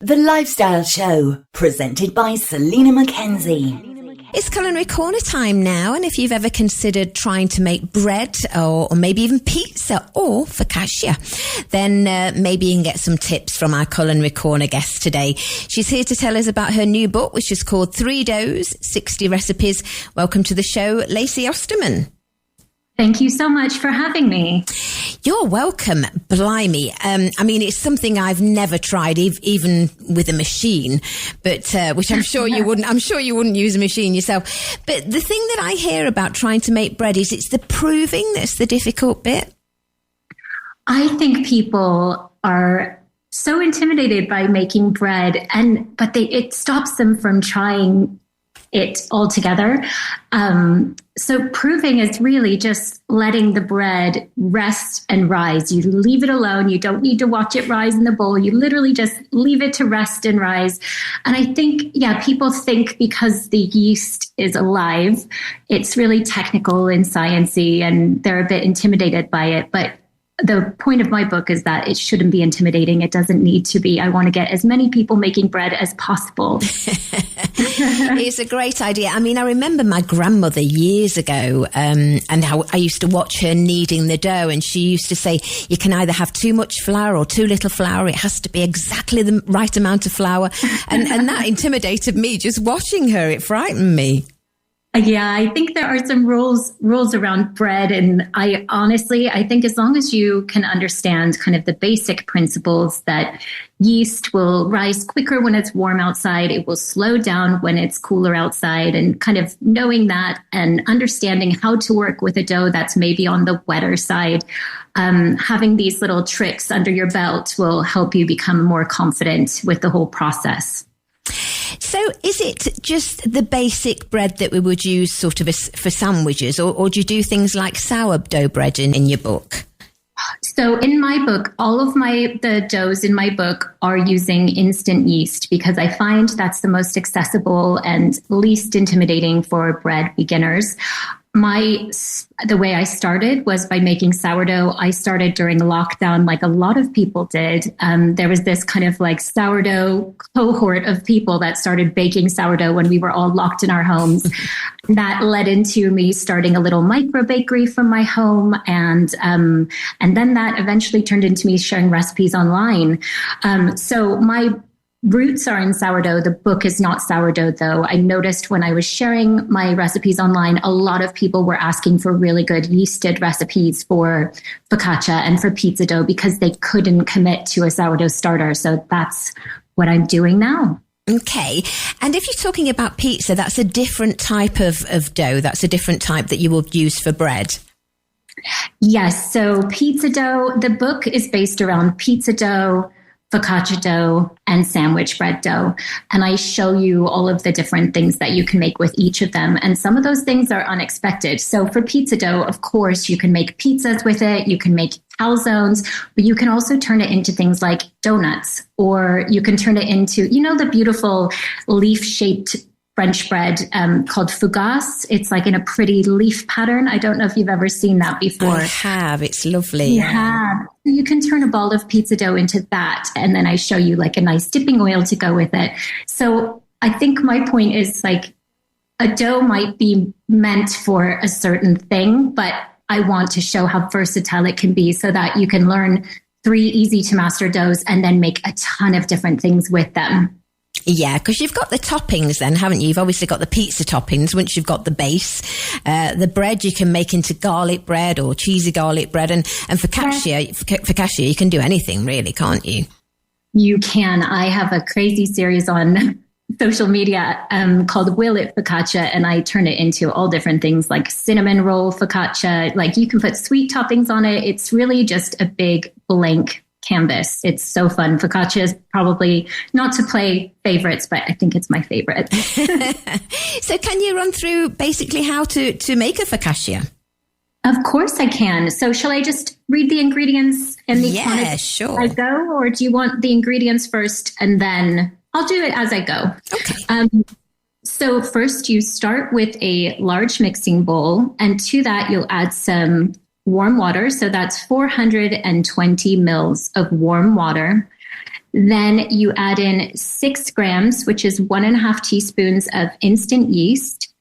The Lifestyle Show, presented by Selina MacKenzie. It's culinary corner time now, and if you've ever considered trying to make bread or maybe even pizza or focaccia, then maybe you can get some tips from our culinary corner guest today. She's here to tell us about her new book, which is called 3 Doughs, 60 Recipes. Welcome to the show, Lacey Ostermann. Thank you so much for having me. You're welcome. Blimey. I mean, it's something I've never tried, even with a machine, but which I'm sure you wouldn't. I'm sure you wouldn't use a machine yourself. But the thing that I hear about trying to make bread is it's the proving that's the difficult bit. I think people are so intimidated by making bread, but it stops them from trying it altogether. So proving is really just letting the bread rest and rise. You leave it alone. You don't need to watch it rise in the bowl. You literally just leave it to rest and rise. And I think, people think because the yeast is alive, it's really technical and sciencey, and they're a bit intimidated by it. But the point of my book is that it shouldn't be intimidating. It doesn't need to be. I want to get as many people making bread as possible. It's a great idea. I mean, I remember my grandmother years ago, and how I used to watch her kneading the dough, and she used to say, you can either have too much flour or too little flour. It has to be exactly the right amount of flour. And that intimidated me just watching her. It frightened me. Yeah, I think there are some rules around bread. And I think as long as you can understand kind of the basic principles that yeast will rise quicker when it's warm outside, it will slow down when it's cooler outside, and kind of knowing that and understanding how to work with a dough that's maybe on the wetter side, having these little tricks under your belt will help you become more confident with the whole process. So is it just the basic bread that we would use sort of for sandwiches, or do you do things like sourdough bread in your book? So in my book, all of the doughs in my book are using instant yeast because I find that's the most accessible and least intimidating for bread beginners. The way I started was by making sourdough. I started during lockdown, like a lot of people did. There was this kind of like sourdough cohort of people that started baking sourdough when we were all locked in our homes. That led into me starting a little micro bakery from my home. And then that eventually turned into me sharing recipes online. So my roots are in sourdough. The book is not sourdough, though. I noticed when I was sharing my recipes online, a lot of people were asking for really good yeasted recipes for focaccia and for pizza dough because they couldn't commit to a sourdough starter. So that's what I'm doing now. Okay. And if you're talking about pizza, that's a different type of dough. That's a different type that you will use for bread. Yes. So pizza dough, the book is based around pizza dough, focaccia dough, and sandwich bread dough. And I show you all of the different things that you can make with each of them. And some of those things are unexpected. So for pizza dough, of course, you can make pizzas with it. You can make calzones, but you can also turn it into things like donuts, or you can turn it into, the beautiful leaf-shaped French bread called fougasse. It's like in a pretty leaf pattern. I don't know if you've ever seen that before. I have. It's lovely. You have. You can turn a ball of pizza dough into that. And then I show you like a nice dipping oil to go with it. So I think my point is like a dough might be meant for a certain thing, but I want to show how versatile it can be so that you can learn 3 easy to master doughs and then make a ton of different things with them. Yeah, because you've got the toppings then, haven't you? You've obviously got the pizza toppings once you've got the base. The bread you can make into garlic bread or cheesy garlic bread. And focaccia, you can do anything really, can't you? You can. I have a crazy series on social media called Will It Focaccia, and I turn it into all different things like cinnamon roll focaccia. Like you can put sweet toppings on it. It's really just a big blank canvas. It's so fun. Focaccia is probably not to play favorites, but I think it's my favorite. So can you run through basically how to make a focaccia? Of course I can. So shall I just read the ingredients and the quantity sure. as I go? Or do you want the ingredients first and then I'll do it as I go? Okay. So first you start with a large mixing bowl, and to that you'll add some warm water. So that's 420 mils of warm water. Then you add in 6 grams, which is 1.5 teaspoons of instant yeast,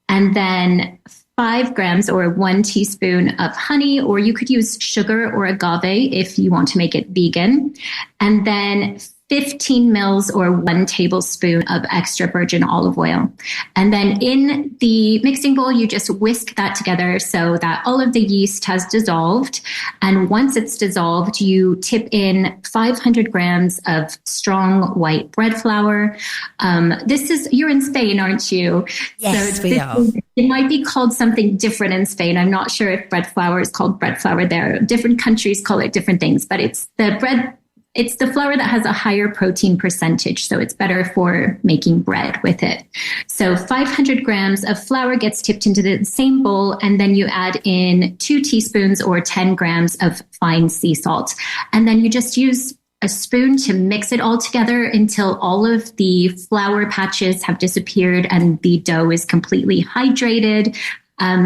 and then 5 grams or 1 teaspoon of honey, or you could use sugar or agave if you want to make it vegan. And then 15 mils or 1 tablespoon of extra virgin olive oil. And then in the mixing bowl, you just whisk that together so that all of the yeast has dissolved. And once it's dissolved, you tip in 500 grams of strong white bread flour. You're in Spain, aren't you? Yes, so we are. It might be called something different in Spain. I'm not sure if bread flour is called bread flour there. Different countries call it different things, but it's the flour that has a higher protein percentage, so it's better for making bread with it. So 500 grams of flour gets tipped into the same bowl, and then you add in 2 teaspoons or 10 grams of fine sea salt. And then you just use a spoon to mix it all together until all of the flour patches have disappeared and the dough is completely hydrated.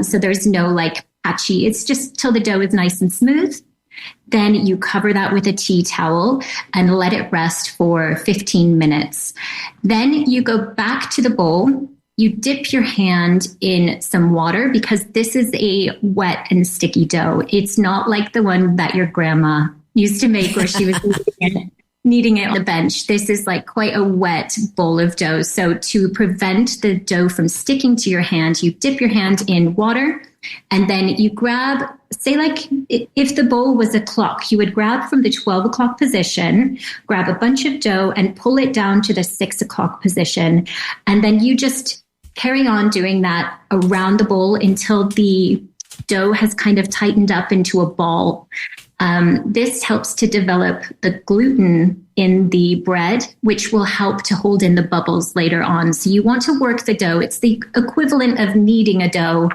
So there's no patchy. It's just till the dough is nice and smooth. Then you cover that with a tea towel and let it rest for 15 minutes. Then you go back to the bowl. You dip your hand in some water because this is a wet and sticky dough. It's not like the one that your grandma used to make where she was kneading it on the bench. This is quite a wet bowl of dough. So to prevent the dough from sticking to your hand, you dip your hand in water. And then you grab, if the bowl was a clock, you would grab from the 12 o'clock position, grab a bunch of dough and pull it down to the 6 o'clock position. And then you just carry on doing that around the bowl until the dough has kind of tightened up into a ball. This helps to develop the gluten in the bread, which will help to hold in the bubbles later on. So you want to work the dough. It's the equivalent of kneading a dough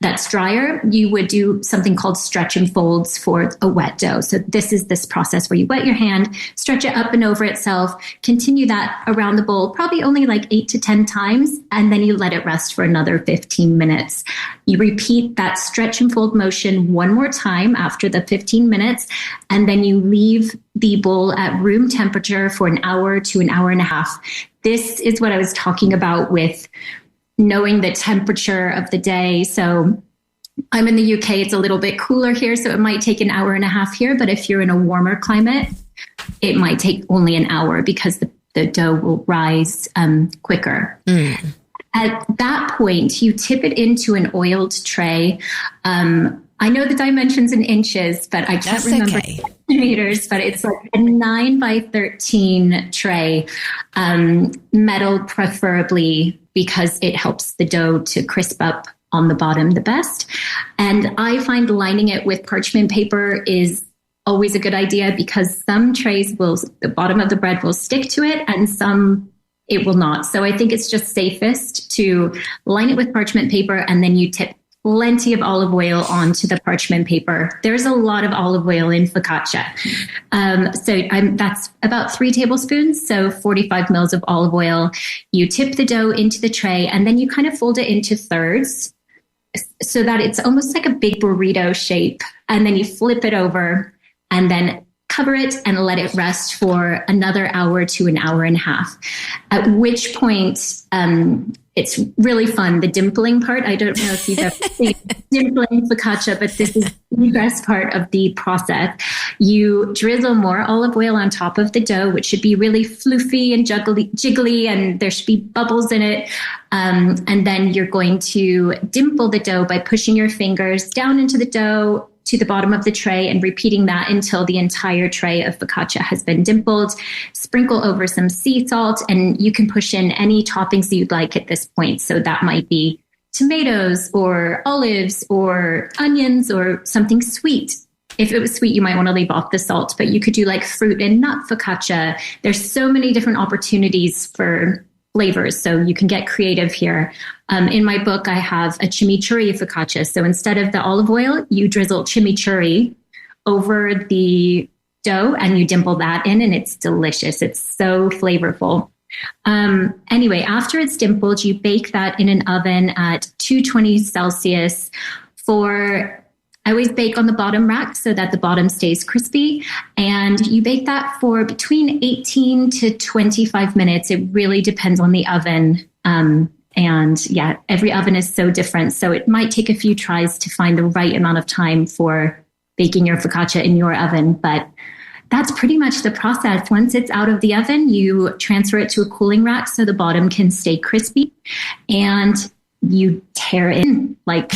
that's drier. You would do something called stretch and folds for a wet dough. So this is this process where you wet your hand, stretch it up and over itself, continue that around the bowl, probably only 8 to 10 times, and then you let it rest for another 15 minutes. You repeat that stretch and fold motion one more time after the 15 minutes, and then you leave the bowl at room temperature for an hour to an hour and a half. This is what I was talking about with knowing the temperature of the day. So I'm in the UK, it's a little bit cooler here, so it might take an hour and a half here. But if you're in a warmer climate, it might take only an hour because the dough will rise quicker. At that point, you tip it into an oiled tray. I know the dimensions in inches, but I can't remember centimeters, but it's a 9 by 13 tray, metal preferably, because it helps the dough to crisp up on the bottom the best. And I find lining it with parchment paper is always a good idea because some trays the bottom of the bread will stick to it and some it will not. So I think it's just safest to line it with parchment paper and then you tip plenty of olive oil onto the parchment paper. There's a lot of olive oil in focaccia. That's about 3 tablespoons, so 45 mils of olive oil. You tip the dough into the tray and then you kind of fold it into thirds so that it's almost like a big burrito shape. And then you flip it over and then cover it and let it rest for another hour to an hour and a half. At which point, it's really fun. The dimpling part, I don't know if you've ever seen dimpling focaccia, but this is the best part of the process. You drizzle more olive oil on top of the dough, which should be really floofy and jiggly, and there should be bubbles in it. And then you're going to dimple the dough by pushing your fingers down into the dough to the bottom of the tray and repeating that until the entire tray of focaccia has been dimpled. Sprinkle over some sea salt, and you can push in any toppings you'd like at this point. So that might be tomatoes or olives or onions or something sweet. If it was sweet, you might want to leave off the salt, but you could do fruit and nut focaccia. There's so many different opportunities for flavors, so you can get creative here. In my book, I have a chimichurri focaccia. So instead of the olive oil, you drizzle chimichurri over the dough and you dimple that in, and it's delicious. It's so flavorful. Anyway, after it's dimpled, you bake that in an oven at 220 Celsius for I always bake on the bottom rack so that the bottom stays crispy. And you bake that for between 18 to 25 minutes. It really depends on the oven. And yeah, every oven is so different. So it might take a few tries to find the right amount of time for baking your focaccia in your oven. But that's pretty much the process. Once it's out of the oven, you transfer it to a cooling rack so the bottom can stay crispy. And you tear it in like...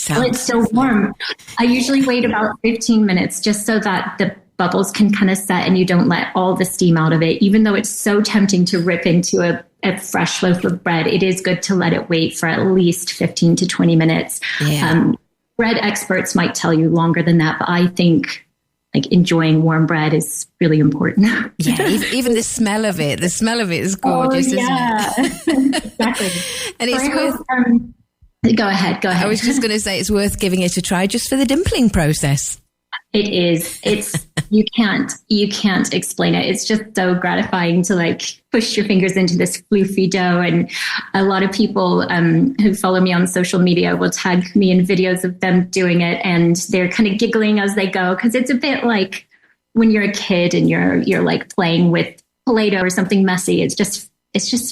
Well, it's so warm. I usually wait about 15 minutes just so that the bubbles can kind of set and you don't let all the steam out of it. Even though it's so tempting to rip into a fresh loaf of bread, it is good to let it wait for at least 15 to 20 minutes. Yeah. Bread experts might tell you longer than that, but I think like enjoying warm bread is really important. Yeah, even the smell of it is gorgeous, isn't it? Exactly. And it's worth... Go ahead. I was just going to say it's worth giving it a try just for the dimpling process. It is. It's you can't explain it. It's just so gratifying to like push your fingers into this floofy dough. And a lot of people who follow me on social media will tag me in videos of them doing it, and they're kind of giggling as they go because it's a bit like when you're a kid and you're like playing with Play-Doh or something messy. It's just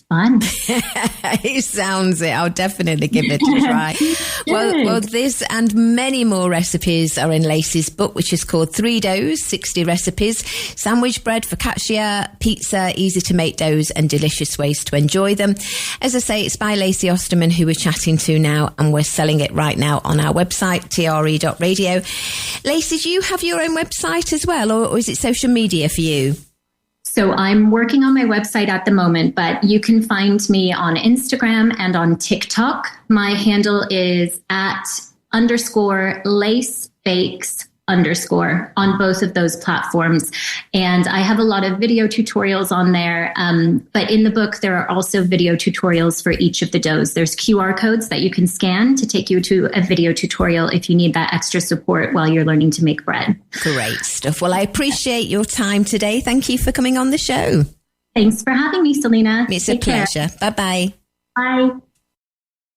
fun. It sounds it. I'll definitely give it a try. Well, this and many more recipes are in Lacey's book, which is called 3 Doughs, 60 Recipes, Sandwich Bread, Focaccia, Pizza, Easy to Make Doughs and Delicious Ways to Enjoy Them. As I say, it's by Lacey Ostermann, who we're chatting to now, and we're selling it right now on our website, tre.radio. Lacey, do you have your own website as well, or is it social media for you? So I'm working on my website at the moment, but you can find me on Instagram and on TikTok. My handle is @_LaceBakes_ on both of those platforms. And I have a lot of video tutorials on there. But in the book, there are also video tutorials for each of the doughs. There's QR codes that you can scan to take you to a video tutorial if you need that extra support while you're learning to make bread. Great stuff. Well, I appreciate your time today. Thank you for coming on the show. Thanks for having me, Selina. It's a pleasure. Bye-bye. Bye.